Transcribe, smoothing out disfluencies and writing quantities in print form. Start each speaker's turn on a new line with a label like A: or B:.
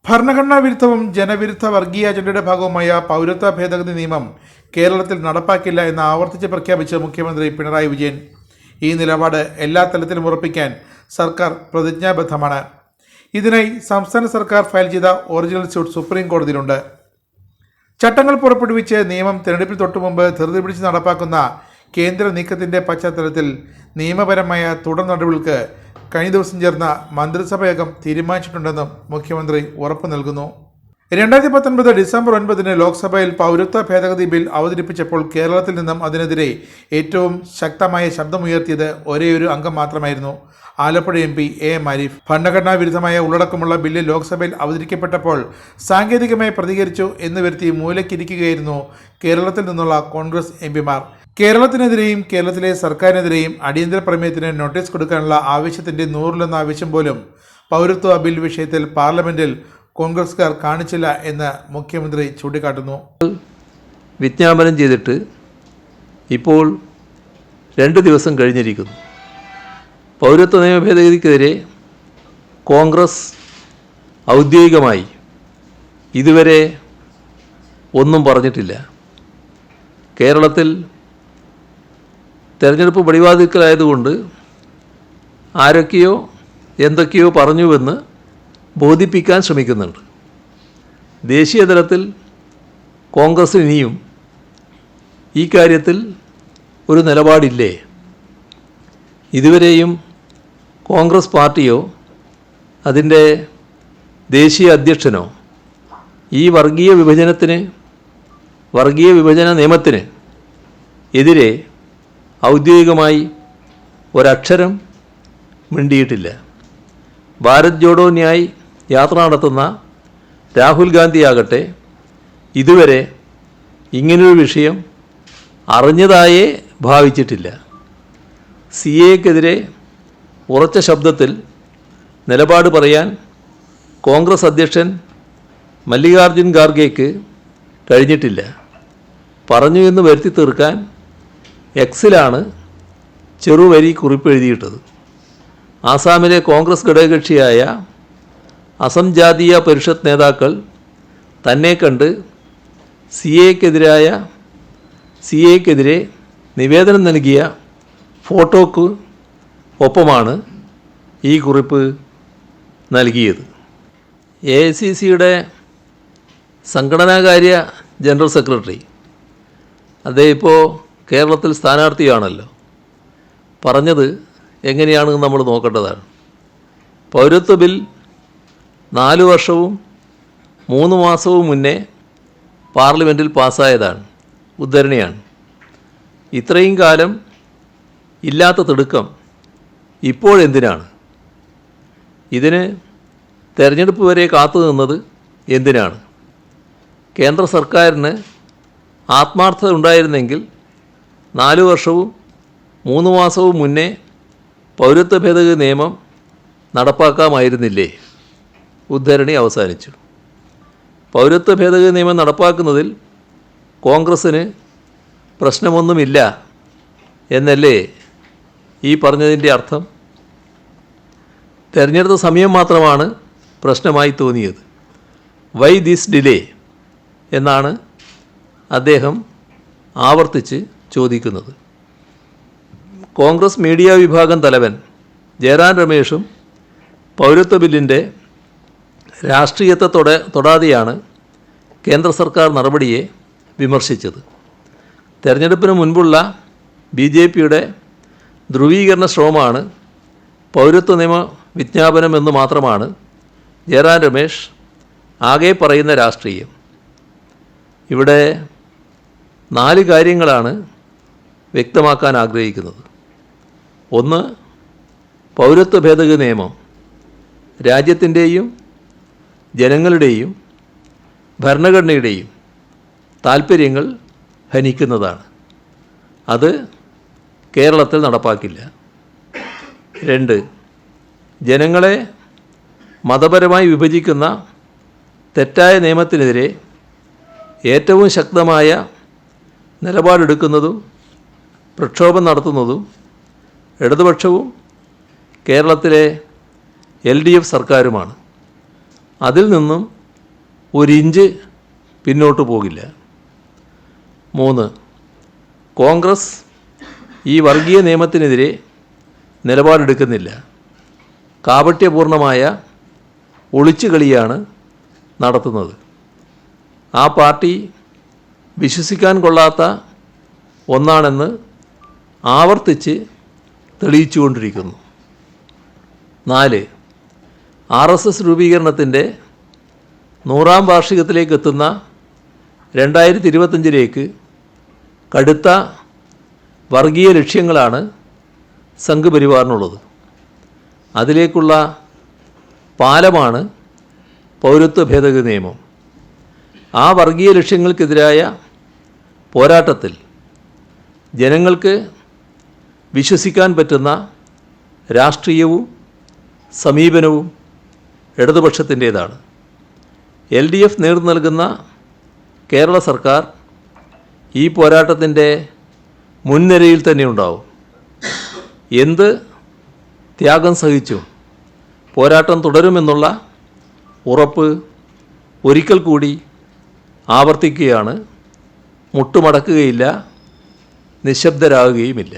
A: ഭരണഘടനാ വിരുദ്ധവും ജനവിരുദ്ധ വർഗീയ അജണ്ടയുടെ ഭാഗവുമായ പൗരത്വ ഭേദഗതി നിയമം കേരളത്തിൽ നടപ്പാക്കില്ല എന്ന് ആവർത്തിച്ച് പ്രഖ്യാപിച്ച മുഖ്യമന്ത്രി പിണറായി വിജയൻ. ഈ നിലപാട് എല്ലാ തലത്തിലും ഉറപ്പിക്കാൻ സർക്കാർ പ്രതിജ്ഞാബദ്ധമാണ്. ഇതിനായി സംസ്ഥാന സർക്കാർ ഫയൽ ചെയ്ത ഒറിജിനൽ സ്യൂട്ട് സുപ്രീം കോടതിയിലുണ്ട്. ചട്ടങ്ങൾ പുറപ്പെടുവിച്ച് നിയമം തെരഞ്ഞെടുപ്പിന് തൊട്ടുമുമ്പ് ധൃതി പിടിച്ച് നടപ്പാക്കുന്ന കേന്ദ്ര നീക്കത്തിന്റെ പശ്ചാത്തലത്തിൽ നിയമപരമായ തുടർ നടപടികൾക്ക് കഴിഞ്ഞ ദിവസം ചേർന്ന മന്ത്രിസഭയകം തീരുമാനിച്ചിട്ടുണ്ടെന്നും മുഖ്യമന്ത്രി ഉറപ്പു നൽകുന്നു. 2019 ഡിസംബർ 9 ലോക്സഭയിൽ പൗരത്വ ഭേദഗതി ബിൽ അവതരിപ്പിച്ചപ്പോൾ കേരളത്തിൽ നിന്നും അതിനെതിരെ ഏറ്റവും ശക്തമായ ശബ്ദമുയർത്തിയത് ഒരേയൊരു അംഗം മാത്രമായിരുന്നു, ആലപ്പുഴ MP AM ആരിഫ്. ഭരണഘടനാ വിരുദ്ധമായ ഉള്ളടക്കമുള്ള ബില്ല് ലോക്സഭയിൽ അവതരിക്കപ്പെട്ടപ്പോൾ സാങ്കേതികമായി പ്രതികരിച്ചു എന്ന് വരുത്തി മൂലക്കിരിക്കുകയായിരുന്നു കേരളത്തിൽ നിന്നുള്ള കോൺഗ്രസ് MPമാർ. കേരളത്തിനെതിരെയും കേരളത്തിലെ സർക്കാരിനെതിരെയും അടിയന്തര പ്രമേയത്തിന് നോട്ടീസ് കൊടുക്കാനുള്ള ആവശ്യത്തിന്റെ 100-ലൊന്ന് ആവശ്യം പോലും പൗരത്വ ബിൽ വിഷയത്തിൽ പാർലമെന്റിൽ കോൺഗ്രസ്സുകാർ കാണിച്ചില്ല എന്ന് മുഖ്യമന്ത്രി ചൂണ്ടിക്കാട്ടുന്നു.
B: വിജ്ഞാപനം ചെയ്തിട്ട് ഇപ്പോൾ 2 ദിവസം കഴിഞ്ഞിരിക്കുന്നു. പൗരത്വ നിയമ ഭേദഗതിക്കെതിരെ കോൺഗ്രസ് ഔദ്യോഗികമായി ഇതുവരെ ഒന്നും പറഞ്ഞിട്ടില്ല. കേരളത്തിൽ തെരഞ്ഞെടുപ്പ് പടിവാതിൽക്കലായതുകൊണ്ട് ആരൊക്കെയോ എന്തൊക്കെയോ പറഞ്ഞുവെന്ന് ബോധിപ്പിക്കാൻ ശ്രമിക്കുന്നുണ്ട്. ദേശീയ തലത്തിൽ കോൺഗ്രസ് ഇനിയും ഈ കാര്യത്തിൽ ഒരു നിലപാടില്ലേ? ഇതുവരെയും കോൺഗ്രസ് പാർട്ടിയോ അതിൻ്റെ ദേശീയ അധ്യക്ഷനോ ഈ വർഗീയ വിഭജന നിയമത്തിന് എതിരെ ഔദ്യോഗികമായി ഒരക്ഷരം മിണ്ടിയിട്ടില്ല. ഭാരത് ജോഡോ ന്യായ് യാത്ര നടത്തുന്ന രാഹുൽ ഗാന്ധിയാകട്ടെ ഇതുവരെ ഇങ്ങനൊരു വിഷയം അറിഞ്ഞതായേ ഭാവിച്ചിട്ടില്ല. CAക്കെതിരെ ഉറച്ച ശബ്ദത്തിൽ നിലപാട് പറയാൻ കോൺഗ്രസ് അധ്യക്ഷൻ മല്ലികാർജുൻ ഖാർഗെക്ക് കഴിഞ്ഞിട്ടില്ല. പറഞ്ഞു എന്ന് വരുത്തി തീർക്കാൻ എക്സിലാണ് ചെറുവരി കുറിപ്പ് എഴുതിയിട്ടത്. ആസാമിലെ കോൺഗ്രസ് ഘടകകക്ഷിയായ അസം ജാതീയ പരിഷത്ത് നേതാക്കൾ തന്നെ കണ്ട് CAക്കെതിരെ നിവേദനം നൽകിയ ഫോട്ടോക്ക് ഒപ്പമാണ് ഈ കുറിപ്പ് നൽകിയത്. AICCയുടെ സംഘടനാകാര്യ ജനറൽ സെക്രട്ടറി, അദ്ദേഹം ഇപ്പോൾ കേരളത്തിൽ സ്ഥാനാർത്ഥിയാണല്ലോ, പറഞ്ഞത് എങ്ങനെയാണെന്ന് നമ്മൾ നോക്കേണ്ടതാണ്. പൗരത്വ ബിൽ 4 വർഷവും 3 മാസവും മുന്നേ പാർലമെൻറ്റിൽ പാസ്സായതാണ്. ഉദ്ധരണിയാണ്. ഇത്രയും കാലം ഇല്ലാത്ത തിടുക്കം ഇപ്പോഴെന്തിനാണ്? ഇതിന് തെരഞ്ഞെടുപ്പ് വരെ കാത്തു നിന്നത് എന്തിനാണ്? കേന്ദ്ര സർക്കാരിന് ആത്മാർത്ഥത ഉണ്ടായിരുന്നെങ്കിൽ 4 വർഷവും 3 മാസവും മുന്നേ പൗരത്വ ഭേദഗതി നിയമം നടപ്പാക്കാമായിരുന്നില്ലേ? ഉദ്ധരണി അവസാനിച്ചു. പൗരത്വ ഭേദഗതി നിയമം നടപ്പാക്കുന്നതിൽ കോൺഗ്രസ്സിന് പ്രശ്നമൊന്നുമില്ല എന്നല്ലേ ഈ പറഞ്ഞതിൻ്റെ അർത്ഥം? തെരഞ്ഞെടുത്ത സമയം മാത്രമാണ് പ്രശ്നമായി തോന്നിയത്. വൈ ദിസ് ഡിലേ എന്നാണ് അദ്ദേഹം ആവർത്തിച്ച് ചോദിക്കുന്നത്. കോൺഗ്രസ് മീഡിയ വിഭാഗം തലവൻ ജയറാം രമേശും പൗരത്വ ബില്ലിൻ്റെ രാഷ്ട്രീയത്തെ തൊടാതെയാണ് കേന്ദ്ര സർക്കാർ നടപടിയെ വിമർശിച്ചത്. തെരഞ്ഞെടുപ്പിന് മുൻപുള്ള BJPയുടെ ധ്രുവീകരണ ശ്രമമാണ് പൗരത്വ നിയമ വിജ്ഞാപനം എന്ന് മാത്രമാണ് ജയറാം രമേശ് ആകെ പറയുന്ന രാഷ്ട്രീയം. ഇവിടെ 4 കാര്യങ്ങളാണ് വ്യക്തമാക്കാൻ ആഗ്രഹിക്കുന്നത്. 1, പൗരത്വ ഭേദഗതി നിയമം രാജ്യത്തിൻ്റെയും ജനങ്ങളുടെയും ഭരണഘടനയുടെയും താൽപ്പര്യങ്ങൾ ഹനിക്കുന്നതാണ്. അത് കേരളത്തിൽ നടപ്പാക്കില്ല. 2, ജനങ്ങളെ മതപരമായി വിഭജിക്കുന്ന തെറ്റായ നിയമത്തിനെതിരെ ഏറ്റവും ശക്തമായ നിലപാടെടുക്കുന്നതും പ്രക്ഷോഭം നടത്തുന്നതും ഇടതുപക്ഷവും കേരളത്തിലെ LDF സർക്കാരുമാണ്. അതിൽ നിന്നും ഒരിഞ്ച് പിന്നോട്ട് പോകില്ല. 3. കോൺഗ്രസ് ഈ വർഗീയ നിയമത്തിനെതിരെ നിലപാടെടുക്കുന്നില്ല. കാപട്യപൂർണമായ ഒളിച്ചുകളിയാണ് നടത്തുന്നത്. ആ പാർട്ടി വിശ്വസിക്കാൻ കൊള്ളാത്ത ഒന്നാണെന്ന് ആവർത്തിച്ച് തെളിയിച്ചുകൊണ്ടിരിക്കുന്നു. 4. RSS രൂപീകരണത്തിൻ്റെ 100ാം വാർഷികത്തിലേക്ക് എത്തുന്ന 2025 കടുത്ത വർഗീയ ലക്ഷ്യങ്ങളാണ് സംഘപരിവാറിനുള്ളത്. അതിലേക്കുള്ള പാലമാണ് പൗരത്വ ഭേദഗതി നിയമം. ആ വർഗീയ ലക്ഷ്യങ്ങൾക്കെതിരായ പോരാട്ടത്തിൽ ജനങ്ങൾക്ക് വിശ്വസിക്കാൻ പറ്റുന്ന രാഷ്ട്രീയവും സമീപനവും ഇടതുപക്ഷത്തിൻ്റേതാണ്. LDF നേതൃത്വം നൽകുന്ന കേരള സർക്കാർ ഈ പോരാട്ടത്തിൻ്റെ മുൻനിരയിൽ തന്നെ ഉണ്ടാവും. എന്ത് ത്യാഗം സഹിച്ചും പോരാട്ടം തുടരുമെന്നുള്ള ഉറപ്പ് ഒരിക്കൽ കൂടി ആവർത്തിക്കുകയാണ്. മുട്ടുമടക്കുകയില്ല, നിശബ്ദരാകുകയുമില്ല.